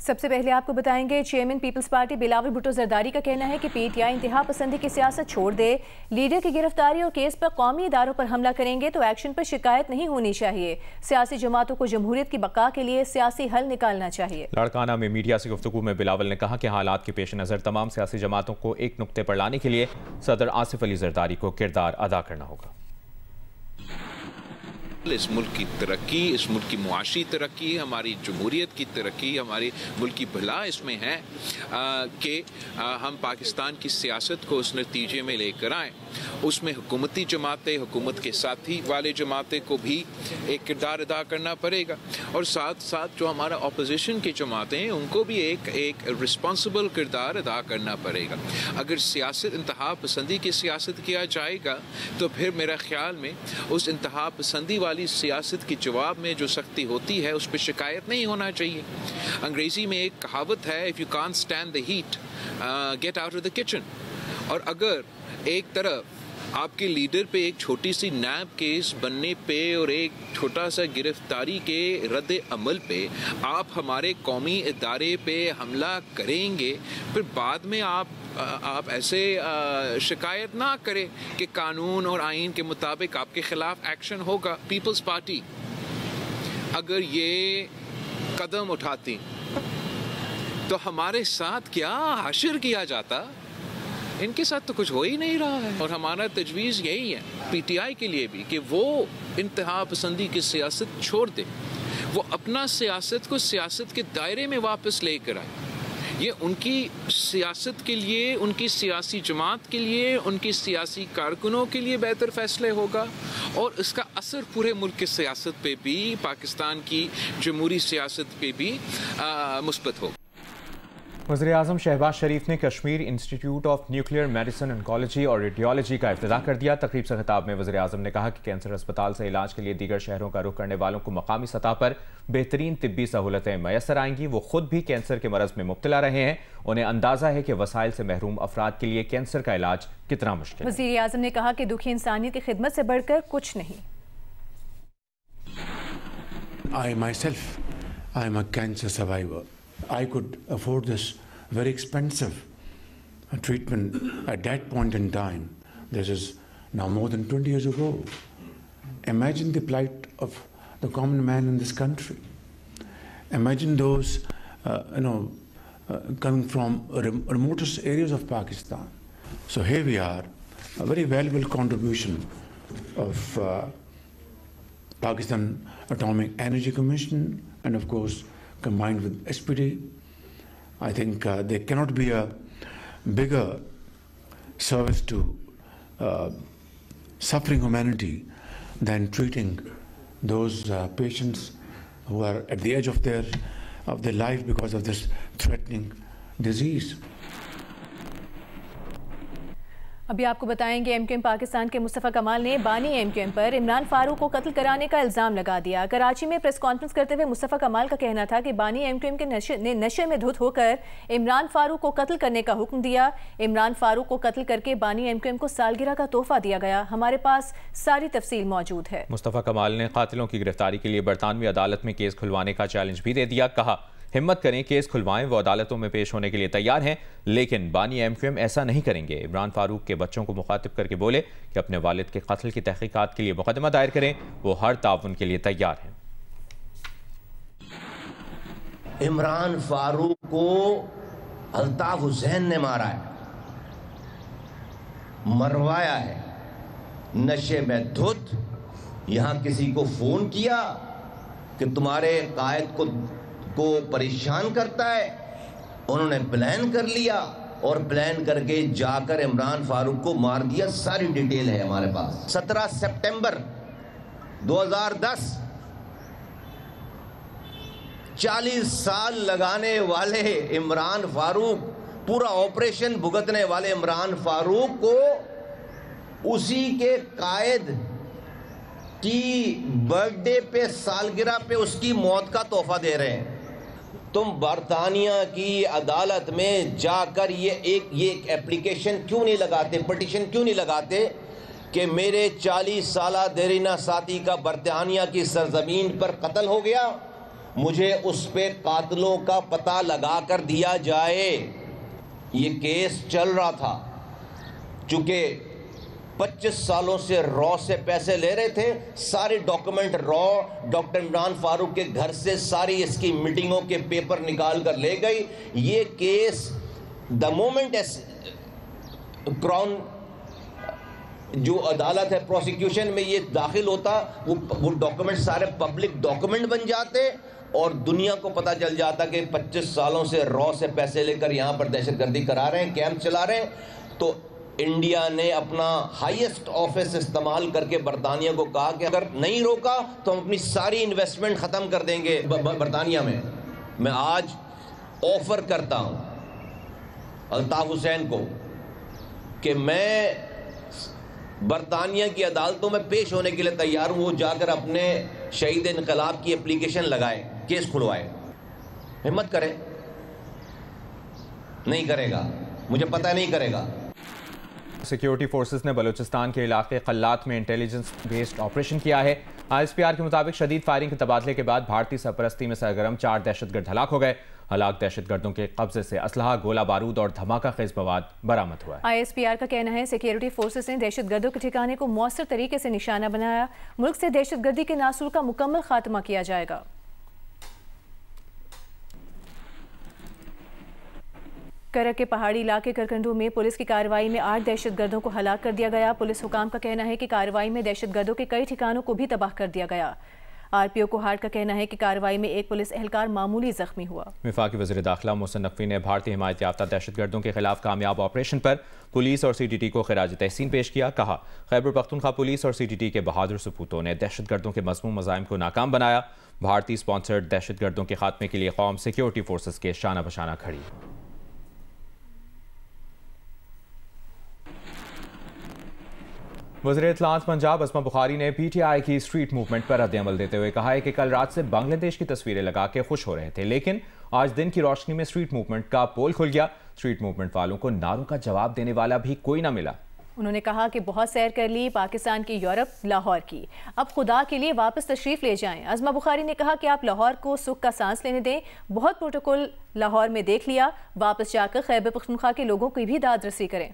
سب سے پہلے آپ کو بتائیں گے chairman Peoples Party Bilawal Bhutto Zardari کا کہنا ہے کہ پی ٹی آئی انتہا پسندی کی سیاست چھوڑ دے، لیڈر کی گرفتاری اور کیس پر قومی اداروں پر حملہ کریں گے تو ایکشن پر شکایت نہیں ہونی چاہیے، سیاسی جماعتوں کو جمہوریت کی بقا کے لیے سیاسی حل نکالنا چاہیے۔ لاڑکانہ میں میڈیا سے گفتگو میں بلاول نے کہا کہ حالات کے پیش نظر تمام سیاسی جماعتوں کو ایک نقطے پر لانے کے لیے صدر آصف علی زرداری کو کردار ادا کرنا ہوگا۔ اس ملک کی ترقی، اس ملک کی معاشی ترقی، ہماری جمہوریت کی ترقی، ہماری ملک کی بھلا اس میں ہے کہ ہم پاکستان کی سیاست کو اس نتیجے میں لے کر آئیں۔ اس میں حکومتی جماعتیں، حکومت کے ساتھی والے جماعتیں کو بھی ایک کردار ادا کرنا پڑے گا، اور ساتھ ساتھ جو ہمارا اپوزیشن کی جماعتیں ہیں ان کو بھی ایک رسپانسبل کردار ادا کرنا پڑے گا۔ اگر سیاست انتہا پسندی کی سیاست کیا جائے گا تو پھر میرا خیال میں اس انتہا پسندی والی سیاست کے جواب میں جو سختی ہوتی ہے اس پہ شکایت نہیں ہونا چاہیے۔ انگریزی میں ایک کہاوت ہے if you can't stand the heat get out of the kitchen، اور اگر ایک طرف آپ کے لیڈر پہ ایک چھوٹی سی نیب کیس بننے پہ اور ایک چھوٹا سا گرفتاری کے رد عمل پہ آپ ہمارے قومی ادارے پہ حملہ کریں گے، پھر بعد میں آپ ایسے شکایت نہ کریں کہ قانون اور آئین کے مطابق آپ کے خلاف ایکشن ہوگا۔ پیپلز پارٹی اگر یہ قدم اٹھاتی تو ہمارے ساتھ کیا حشر کیا جاتا؟ ان کے ساتھ تو کچھ ہو ہی نہیں رہا ہے، اور ہمارا تجویز یہی ہے پی ٹی آئی کے لیے بھی کہ وہ انتہا پسندی کی سیاست چھوڑ دے، وہ اپنا سیاست کو سیاست کے دائرے میں واپس لے کر آئے۔ یہ ان کی سیاست کے لیے، ان کی سیاسی جماعت کے لیے، ان کی سیاسی کارکنوں کے لیے بہتر فیصلے ہوگا، اور اس کا اثر پورے ملک کی سیاست پہ بھی، پاکستان کی جمہوری سیاست پہ بھی مثبت ہوگا۔ وزیراعظم شہباز شریف نے Kashmir institute of nuclear medicine oncology اور ریڈیالوجی کا افتتاح کر دیا۔ تقریب سے خطاب میں وزیراعظم نے کہا کہ کینسر اسپتال سے علاج کے لیے دیگر شہروں کا رخ کرنے والوں کو مقامی سطح پر بہترین طبی سہولتیں میسر آئیں گی۔ وہ خود بھی کینسر کے مرض میں مبتلا رہے ہیں، انہیں اندازہ ہے کہ وسائل سے محروم افراد کے لیے کینسر کا علاج کتنا مشکل ہے۔ وزیراعظم نے کہا کہ دکھی انسانیت کی خدمت سے بڑھ کر کچھ نہیں۔ I myself, I am a cancer survivor. I could afford this very expensive treatment at that point in time. This is now more than 20 years ago. Imagine the plight of the common man in this country. Imagine those, coming from remotest areas of Pakistan. So here we are, a very valuable contribution of Pakistan Atomic Energy Commission, and of course combined with SPD. I think there cannot be a bigger service to suffering humanity than treating those patients who are at the edge of their life because of this threatening disease. ابھی آپ کو بتائیں گے M Q M Pakistan کے مصطفیٰ کمال نے بانی M Q M پر عمران فاروق کو قتل کرانے کا الزام لگا دیا۔ کراچی میں پریس کانفرنس کرتے ہوئے مصطفیٰ کمال کا کہنا تھا کہ بانی ایم کیو ایم کے نشے میں دھت ہو کر عمران فاروق کو قتل کرنے کا حکم دیا۔ عمران فاروق کو قتل کر کے بانی ایم کیو ایم کو سالگرہ کا تحفہ دیا گیا۔ ہمارے پاس ساری تفصیل موجود ہے۔ مصطفیٰ کمال نے قاتلوں کی گرفتاری کے لیے برطانوی عدالت میں کیس کھلوانے کا چیلنج بھی دے دیا۔ کہا ہمت کریں، کیس کھلوائیں، وہ عدالتوں میں پیش ہونے کے لیے تیار ہیں، لیکن بانی ایم کیو ایم ایسا نہیں کریں گے۔ عمران فاروق کے بچوں کو مخاطب کر کے بولے کہ اپنے والد کے قتل کی تحقیقات کے لیے مقدمہ دائر کریں، وہ ہر تعاون کے لیے تیار ہیں۔ عمران فاروق کو الطاف حسین نے مارا ہے، مروایا ہے، نشے میں دھت، یہاں کسی کو فون کیا کہ تمہارے قائد کو پریشان کرتا ہے، انہوں نے پلان کر لیا اور پلان کر کے جا کر عمران فاروق کو مار دیا۔ ساری ڈیٹیل ہے ہمارے پاس۔ 17 سپٹمبر 2010 40 سال لگانے والے عمران فاروق، پورا آپریشن بھگتنے والے عمران فاروق کو اسی کے قائد کی برتھ ڈے پہ، سالگرہ پہ اس کی موت کا تحفہ دے رہے ہیں۔ تم برطانیہ کی عدالت میں جا کر یہ ایک اپلیکیشن کیوں نہیں لگاتے، پٹیشن کیوں نہیں لگاتے کہ میرے 40 سالہ دیرینہ ساتھی کا برطانیہ کی سرزمین پر قتل ہو گیا، مجھے اس پہ قاتلوں کا پتہ لگا کر دیا جائے. یہ کیس چل رہا تھا، چونکہ 25 سالوں سے رو سے پیسے لے رہے تھے. سارے ڈاکومنٹ رو ڈاکٹر عمران فاروق کے گھر سے ساری اس کی میٹنگوں کے پیپر نکال کر لے گئی. یہ کیس دا مومنٹ کراؤن جو عدالت ہے پروسیکیوشن میں یہ داخل ہوتا، وہ ڈاکومنٹ سارے پبلک ڈاکومنٹ بن جاتے اور دنیا کو پتہ چل جاتا کہ 25 سالوں سے رو سے پیسے لے کر یہاں پر دہشت گردی کرا رہے ہیں، کیمپ چلا رہے ہیں. تو انڈیا نے اپنا ہائیسٹ آفس استعمال کر کے برطانیہ کو کہا کہ اگر نہیں روکا تو ہم اپنی ساری انویسٹمنٹ ختم کر دیں گے برطانیہ میں. میں آج آفر کرتا ہوں الطاف حسین کو کہ میں برطانیہ کی عدالتوں میں پیش ہونے کے لیے تیار ہوں. وہ جا کر اپنے شہید انقلاب کی اپلیکیشن لگائے، کیس کھلوائے. ہمت کرے. نہیں کرے گا، مجھے پتہ نہیں کرے گا. سیکیورٹی فورسز نے بلوچستان کے علاقے قلات میں انٹیلیجنس بیسڈ آپریشن کیا ہے. ISPR کے مطابق شدید فائرنگ کے تبادلے کے بعد بھارتی سرپرستی میں سرگرم 4 دہشت گرد ہلاک ہو گئے. ہلاک دہشت گردوں کے قبضے سے اسلحہ، گولہ بارود اور دھماکہ خیز مواد برآمد ہوا ہے. ISPR کا کہنا ہے سیکیورٹی فورسز نے دہشت گردوں کے ٹھکانے کو مؤثر طریقے سے نشانہ بنایا. ملک سے دہشت گردی کے ناسور کا مکمل خاتمہ کیا جائے گا. کرک کے پہاڑی علاقے کرکنڈو میں پولیس کی کارروائی میں 8 دہشت گردوں کو ہلاک کر دیا گیا. پولیس حکام کا کہنا ہے کہ کارروائی میں دہشت گردوں کے کئی ٹھکانوں کو بھی تباہ کر دیا گیا. RPO کوہاٹ کا کہنا ہے کہ کارروائی میں ایک پولیس اہلکار معمولی زخمی ہوا. وفاقی وزیر داخلہ محسن نقوی نے بھارتی حمایت یافتہ دہشت گردوں کے خلاف کامیاب آپریشن پر پولیس اور CTT کو خراج تحسین پیش کیا. کہا خیبر پختونخوا پولیس اور CTT کے بہادر سپوتوں نے دہشت گردوں کے مذموم مزاحم کو ناکام بنایا. بھارتی سپانسرڈ دہشت گردوں کے خاتمے کے لیے قوم سیکیورٹی فورسز کے شانہ بشانہ کھڑی. وزیر اطلاعات پنجاب اسما بخاری نے PTI کی اسٹریٹ موومنٹ پر رد عمل دیتے ہوئے کہا ہے کہ کل رات سے بنگلہ دیش کی تصویریں لگا کے خوش ہو رہے تھے، لیکن آج دن کی روشنی میں اسٹریٹ موومنٹ کا پول کھل گیا. اسٹریٹ موومنٹ والوں کو نعروں کا جواب دینے والا بھی کوئی نہ ملا. انہوں نے کہا کہ بہت سیر کر لی پاکستان کی، یورپ، لاہور کی، اب خدا کے لیے واپس تشریف لے جائیں. اسما بخاری نے کہا کہ آپ لاہور کو سکھ کا سانس لینے دیں. بہت پروٹوکول لاہور میں دیکھ لیا، واپس جا کر خیبر پختونخوا کے لوگوں کی بھی داد رسی کریں.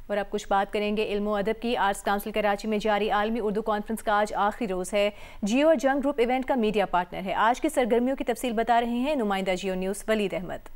اور اب کچھ بات کریں گے علم و ادب کی. آرٹس کونسل کراچی میں جاری عالمی اردو کانفرنس کا آج آخری روز ہے. جیو اور جنگ گروپ ایونٹ کا میڈیا پارٹنر ہے. آج کی سرگرمیوں کی تفصیل بتا رہے ہیں نمائندہ جیو نیوز ولید احمد.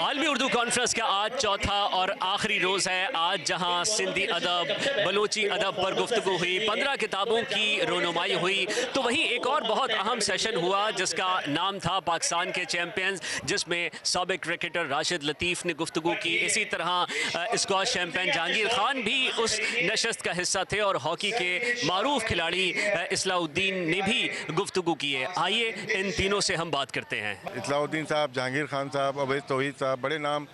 عالمی اردو کانفرنس کا آج چوتھا اور آخری روز ہے. آج جہاں سندھی ادب، بلوچی ادب پر گفتگو ہوئی، 15 کتابوں کی رونمائی ہوئی، تو وہیں ایک اور بہت اہم سیشن ہوا جس کا نام تھا پاکستان کے چیمپئنز، جس میں سابق کرکٹر راشد لطیف نے گفتگو کی. اسی طرح اسکواش چیمپئن جہانگیر خان بھی اس نشست کا حصہ تھے اور ہاکی کے معروف کھلاڑی اصلاح الدین نے بھی گفتگو کی ہے. آئیے ان تینوں سے ہم بات کرتے ہیں. اصلاح الدین صاحب، جہانگیر خان صاحب، عبید توحید صاحب، بڑے نام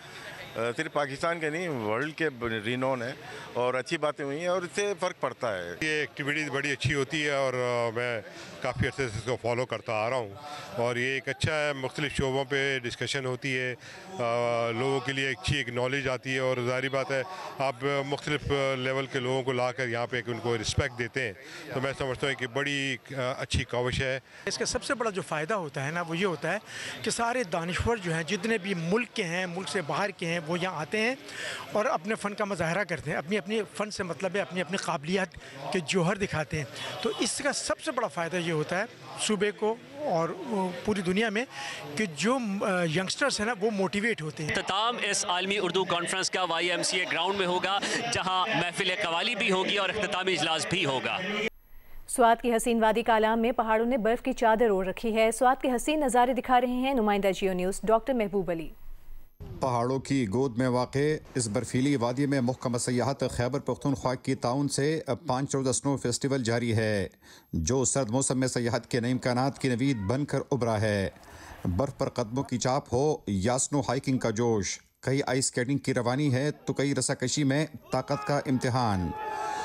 صرف پاکستان کے نہیں ورلڈ کے رینون ہیں اور اچھی باتیں ہوئی ہیں اور اس سے فرق پڑتا ہے. یہ ایکٹیویٹیز بڑی اچھی ہوتی ہے اور میں کافی عرصے سے اس کو فالو کرتا آ رہا ہوں اور یہ ایک اچھا ہے. مختلف شعبوں پہ ڈسکشن ہوتی ہے، لوگوں کے لیے اچھی ایک نالج آتی ہے اور ظاہری بات ہے آپ مختلف لیول کے لوگوں کو لا کر یہاں پہ ان کو رسپیکٹ دیتے ہیں، تو میں سمجھتا ہوں کہ بڑی اچھی کاوش ہے. اس کا سب سے بڑا جو فائدہ ہوتا ہے نا وہ یہ ہوتا ہے کہ سارے دانشور جو ہیں جتنے بھی ملک کے ہیں، ملک سے باہر کے ہیں، وہ یہاں آتے ہیں اور اپنے فن کا مظاہرہ کرتے ہیں. اپنی فن سے مطلب ہے اپنی قابلیت کے جوہر دکھاتے ہیں. تو اس کا سب سے بڑا فائدہ یہ ہوتا ہے صوبے کو اور پوری دنیا میں کہ جو ینگسٹرز ہیں نا وہ موٹیویٹ ہوتے ہیں. اختتام اس عالمی اردو کانفرنس کا YMCA گراؤنڈ میں ہوگا جہاں محفل قوالی بھی ہوگی اور اختتامی اجلاس بھی ہوگا. سوات کی حسین وادی کالام میں پہاڑوں نے برف کی چادر اوڑھ رکھی ہے. سوات کے حسین نظارے دکھا رہے ہیں نمائندہ جیو نیوز ڈاکٹر محبوب علی. پہاڑوں کی گود میں واقع اس برفیلی وادی میں محکمہ سیاحت خیبر پختونخوا کی تعاون سے 5 روزہ سنو فیسٹیول جاری ہے جو سرد موسم میں سیاحت کے نئے امکانات کی نوید بن کر ابھرا ہے. برف پر قدموں کی چاپ ہو یا سنو ہائیکنگ کا جوش، کئی آئس سکیٹنگ کی روانی ہے تو کئی رسا کشی میں طاقت کا امتحان.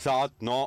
7, 9